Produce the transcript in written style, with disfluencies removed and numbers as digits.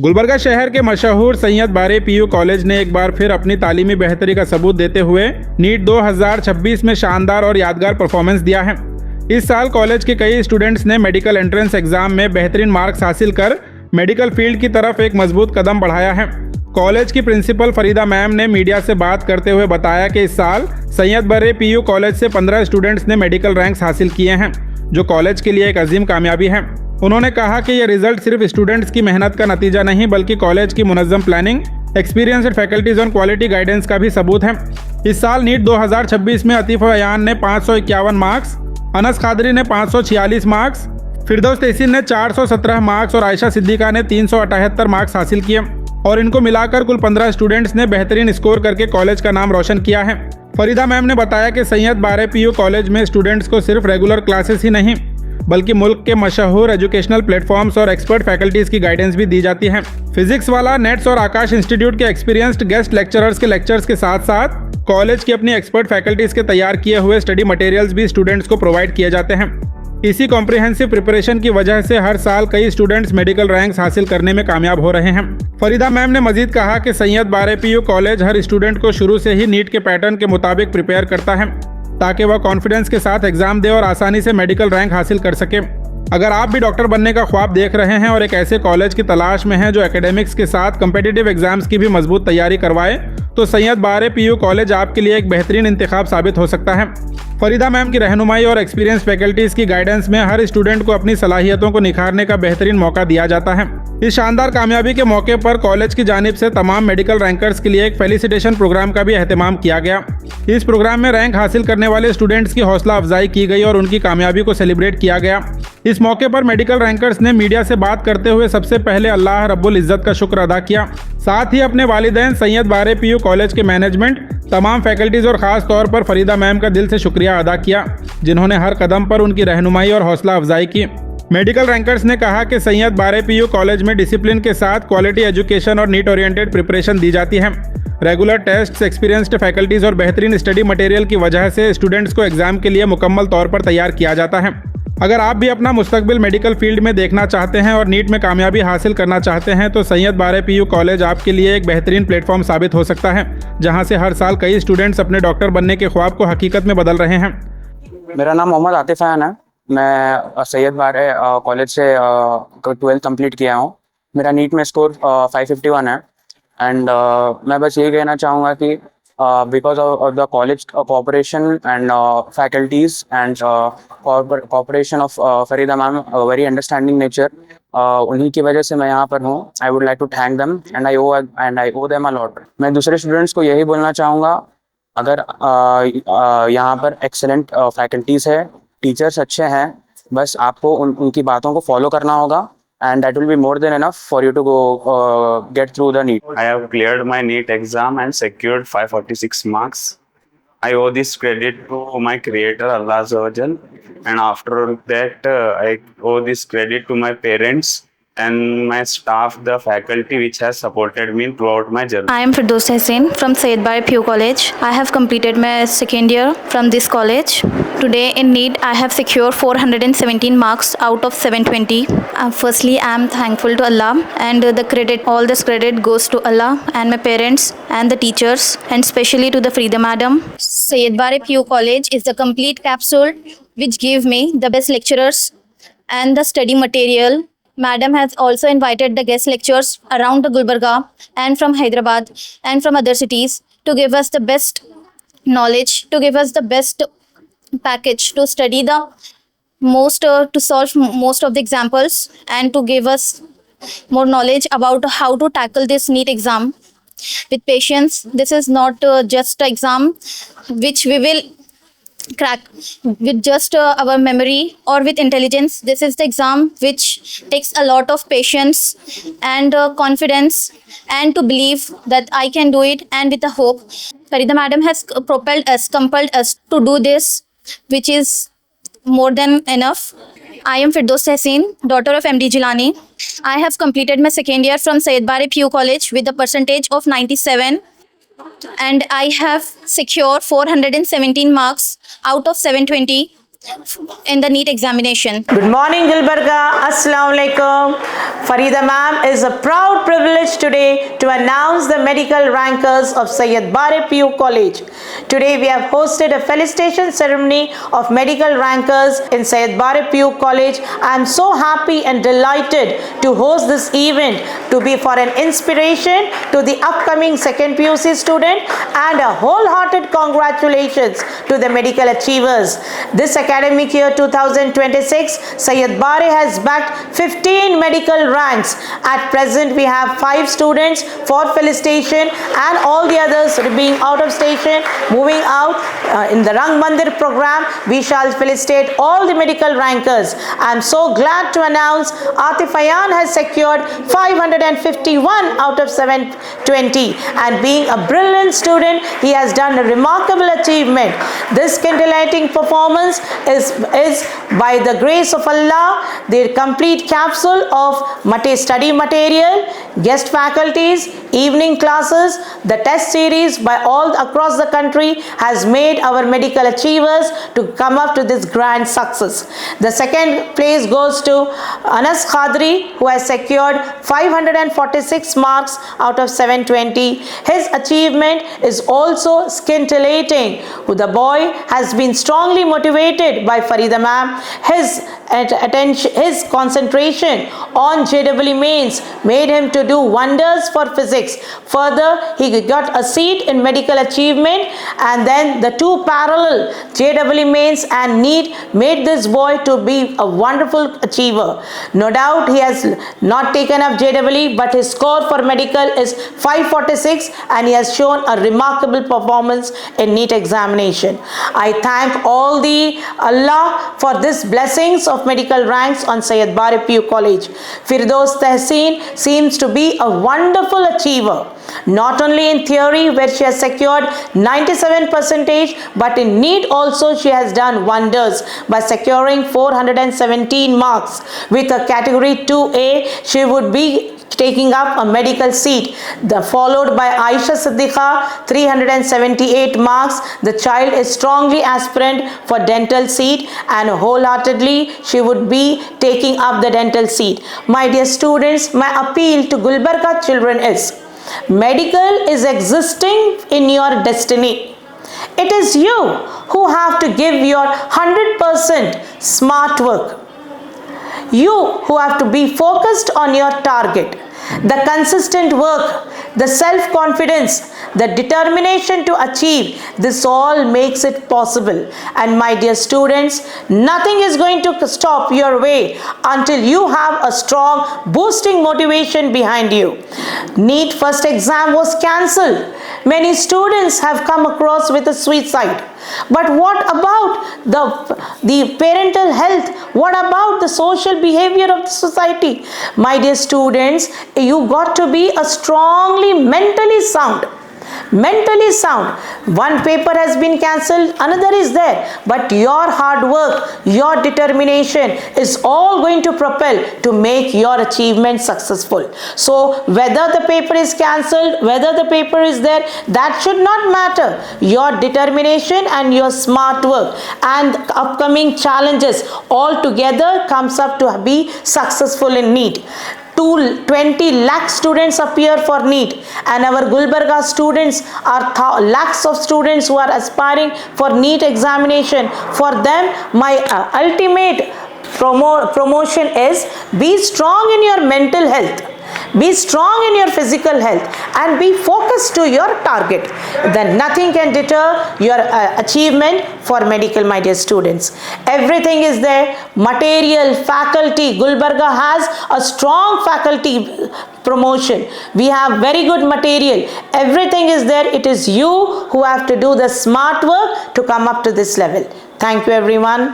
गुलबर्गा शहर के मशहूर सैयद बारे पीयू कॉलेज ने एक बार फिर अपनी तालीमी बेहतरी का सबूत देते हुए नीट 2026 में शानदार और यादगार परफॉर्मेंस दिया है। इस साल कॉलेज के कई स्टूडेंट्स ने मेडिकल एंट्रेंस एग्जाम में बेहतरीन मार्क्स हासिल कर मेडिकल फील्ड की तरफ एक मजबूत कदम बढ़ाया है। कॉलेज की प्रिंसिपल फरीदा मैम ने मीडिया से बात करते हुए बताया कि इस साल सैयद बारे पीयू कॉलेज से 15 स्टूडेंट्स ने मेडिकल रैंक्स हासिल किए हैं, जो कॉलेज के लिए एक अजीम कामयाबी है। उन्होंने कहा कि ये रिजल्ट सिर्फ स्टूडेंट्स की मेहनत का नतीजा नहीं बल्कि कॉलेज की मुनज़्ज़म प्लानिंग, एक्सपीरियंस्ड फैकल्टीज और क्वालिटी गाइडेंस का भी सबूत है। इस साल नीट 2026 में अतीफ़ अयान ने 551 मार्क्स, अनस कादरी ने 546 मार्क्स, फिरदौस तहसीन ने 417 मार्क्स और आयशा सिद्दीका ने 378 मार्क्स हासिल किए और इनको मिलाकर कुल 15 स्टूडेंट्स ने बेहतरीन स्कोर करके कॉलेज का नाम रोशन किया है। फरीदा मैम ने बताया कि सैयद बारे पीयू कॉलेज में स्टूडेंट्स को सिर्फ रेगुलर क्लासेस ही नहीं बल्कि मुल्क के मशहूर एजुकेशनल प्लेटफॉर्म्स और एक्सपर्ट फैकल्टीज की गाइडेंस भी दी जाती है। फिजिक्स वाला नेट्स और आकाश इंस्टीट्यूट के एक्सपीरियंस्ड गेस्ट लेक्चरर्स के लेक्चर्स के साथ साथ कॉलेज की अपनी एक्सपर्ट फैकल्टीज के तैयार किए हुए स्टडी मटेरियल्स भी स्टूडेंट्स को प्रोवाइड किए जाते हैं। इसी कॉम्प्रिहेंसिव प्रिपरेशन की वजह से हर साल कई स्टूडेंट्स मेडिकल रैंक्स हासिल करने में कामयाब हो रहे हैं। फरीदा मैम ने मजीद कहा कि सैयद बारे पीयू कॉलेज हर स्टूडेंट को शुरू से ही नीट के पैटर्न के मुताबिक प्रिपेयर करता है ताकि वह कॉन्फिडेंस के साथ एग्जाम दे और आसानी से मेडिकल रैंक हासिल कर सके। अगर आप भी डॉक्टर बनने का ख्वाब देख रहे हैं और एक ऐसे कॉलेज की तलाश में हैं जो एकेडमिक्स के साथ कम्पिटिटिव एग्जाम्स की भी मजबूत तैयारी करवाए, तो सैयद बारे पीयू कॉलेज आपके लिए एक बेहतरीन इंतखाब साबित हो सकता है। फरीदा मैम की रहनुमाई और एक्सपीरियंस फैकल्टीज़ की गाइडेंस में हर स्टूडेंट को अपनी सलाहियतों को निखारने का बेहतरीन मौका दिया जाता है। इस शानदार कामयाबी के मौके पर कॉलेज की जानिब से तमाम मेडिकल रैंकर्स के लिए एक फेलिसिटेशन प्रोग्राम का भी एहतमाम किया गया। इस प्रोग्राम में रैंक हासिल करने वाले स्टूडेंट्स की हौसला अफजाई की गई और उनकी कामयाबी को सेलिब्रेट किया गया। इस मौके पर मेडिकल रैंकर्स ने मीडिया से बात करते हुए सबसे पहले अल्लाह रब्बुल इज़्ज़त का शुक्र अदा किया। साथ ही अपने वालिदैन सैयद बारे पीयू कॉलेज के मैनेजमेंट, तमाम फैकल्टीज़ और ख़ास तौर पर फरीदा मैम का दिल से शुक्रिया अदा किया, जिन्होंने हर कदम पर उनकी रहनुमाई और हौसला अफजाई की। मेडिकल रैंकर्स ने कहा कि सैयद बारे पीयू कॉलेज में डिसिप्लिन के साथ क्वालिटी एजुकेशन और नीट ओरिएंटेड प्रिपरेशन दी जाती है। रेगुलर टेस्ट, एक्सपीरियंस्ड फैकल्टीज़ और बेहतरीन स्टडी मटेरियल की वजह से स्टूडेंट्स को एग्जाम के लिए मुकम्मल तौर पर तैयार किया जाता है। अगर आप भी अपना मुस्तकबिल मेडिकल फील्ड में देखना चाहते हैं और नीट में कामयाबी हासिल करना चाहते हैं तो सैयद बारे पीयू कॉलेज आपके लिए एक बेहतरीन प्लेटफॉर्म साबित हो सकता है, जहां से हर साल कई स्टूडेंट्स अपने डॉक्टर बनने के ख्वाब को हकीकत में बदल रहे हैं। मेरा नाम मोहम्मद आतिफ अयान है। मैं सैयद बारे कॉलेज से 12th कंप्लीट किया हूँ। मेरा नीट में स्कोर 551 है एंड मैं बस यही कहना चाहूँगा कि because of the college cooperation and faculties and cooperation of Farida ma'am, a very understanding nature, उन्हीं की वजह से मैं यहाँ पर हूँ। I would like to thank them and I owe them a lot. मैं दूसरे स्टूडेंट्स को यही बोलना चाहूँगा, अगर यहाँ पर excellent faculties है, टीचर्स अच्छे हैं, बस आपको उनकी बातों को फॉलो करना होगा and that will be more than enough for you to go get through the NEET. I have cleared my NEET exam and secured 546 marks. I owe this credit to my creator Allah Azza wa Jal, and after that I owe this credit to my parents and my staff, the faculty which has supported me throughout my journey. I am Firdaus Hussain from Saiyyid Bari Pure College. I have completed my second year from this college. Today in NEET I have secured 417 marks out of 720. Firstly I am thankful to Allah and all this credit goes to Allah and my parents and the teachers and especially to the Farida madam. Saiyyid Bari Pure College is the complete capsule which gave me the best lecturers and the study material. Madam has also invited the guest lecturers around the Gulbarga and from Hyderabad and from other cities to give us the best knowledge, to give us the best package to study the most, to solve most of the examples and to give us more knowledge about how to tackle this NEET exam with patience. This is not just an exam which we will crack with just our memory or with intelligence. This is the exam which takes a lot of patience and confidence and to believe that I can do it and with the hope. Farida madam has compelled us to do this, which is more than enough. I am Firdaus Hussain, daughter of MD Jilani. I have completed my second year from Saiyyid Bari Pure College with a percentage of 97 and I have secured 417 marks out of 720 in the NEET examination. Good morning, Gulbarga. Assalamu alaikum. Farida ma'am is a proud privilege today to announce the medical rankers of Sayyid Bare PU College. Today we have hosted a felicitation ceremony of medical rankers in Sayyid Bare PU College. I am so happy and delighted to host this event to be for an inspiration to the upcoming second PUC student and a wholehearted congratulations to the medical achievers. This academic year 2026, Sayyid Bare has bagged 15 medical ranks. At present, we have 5 students for felicitation and all the others being out of station, moving out in the Rang Mandir program. We shall felicitate all the medical rankers. I am so glad to announce Atif Ayan has secured 551 out of 720, and being a brilliant student, he has done a remarkable achievement. This scintillating performance is by the grace of Allah. The complete capsule of study material, guest faculties, evening classes, the test series by all across the country has made our medical achievers to come up to this grand success. The second place goes to Anas Khadri, who has secured 546 marks out of 720. His achievement is also scintillating. The boy has been strongly motivated by Farida ma'am. His concentration on JEE mains made him to do wonders for physics. Further, he got a seat in medical achievement, and then the 2 parallel JEE mains and NEET made this boy to be a wonderful achiever. No doubt he has not taken up JEE, but his score for medical is 546 and he has shown a remarkable performance in NEET examination. I thank all the Allah for this blessings of medical ranks on Sayyid Bare PU College. Firdaus Tehseen seems to be a wonderful achiever, not only in theory where she has secured 97%, but in NEET also she has done wonders by securing 417 marks. With a category 2A, she would be taking up a medical seat, followed by Aisha Siddiqa, 378 marks. The child is strongly aspirant for dental seat, and wholeheartedly she would be taking up the dental seat. My dear students, my appeal to Gulbarga children is, medical is existing in your destiny. It is you who have to give your 100% smart work. You who have to be focused on your target. The consistent work, the self-confidence, the determination to achieve, this all makes it possible. And my dear students, nothing is going to stop your way until you have a strong boosting motivation behind you. NEET first exam was cancelled. Many students have come across with a suicide. But what about the parental health? What about the social behavior of the society? My dear students, you got to be a strongly mentally sound. Mentally sound. One paper has been cancelled, another is there, but your hard work, your determination is all going to propel to make your achievement successful. So whether the paper is cancelled, whether the paper is there, that should not matter. Your determination and your smart work and upcoming challenges all together comes up to be successful in NEET. 20 lakh students appear for NEET, and our Gulbarga students are lakhs of students who are aspiring for NEET examination. For them, my ultimate promotion is, be strong in your mental health. Be strong in your physical health and be focused to your target. Then nothing can deter your achievement for medical, my dear students. Everything is there. Material, faculty. Gulbarga has a strong faculty promotion. We have very good material. Everything is there. It is you who have to do the smart work to come up to this level. Thank you, everyone.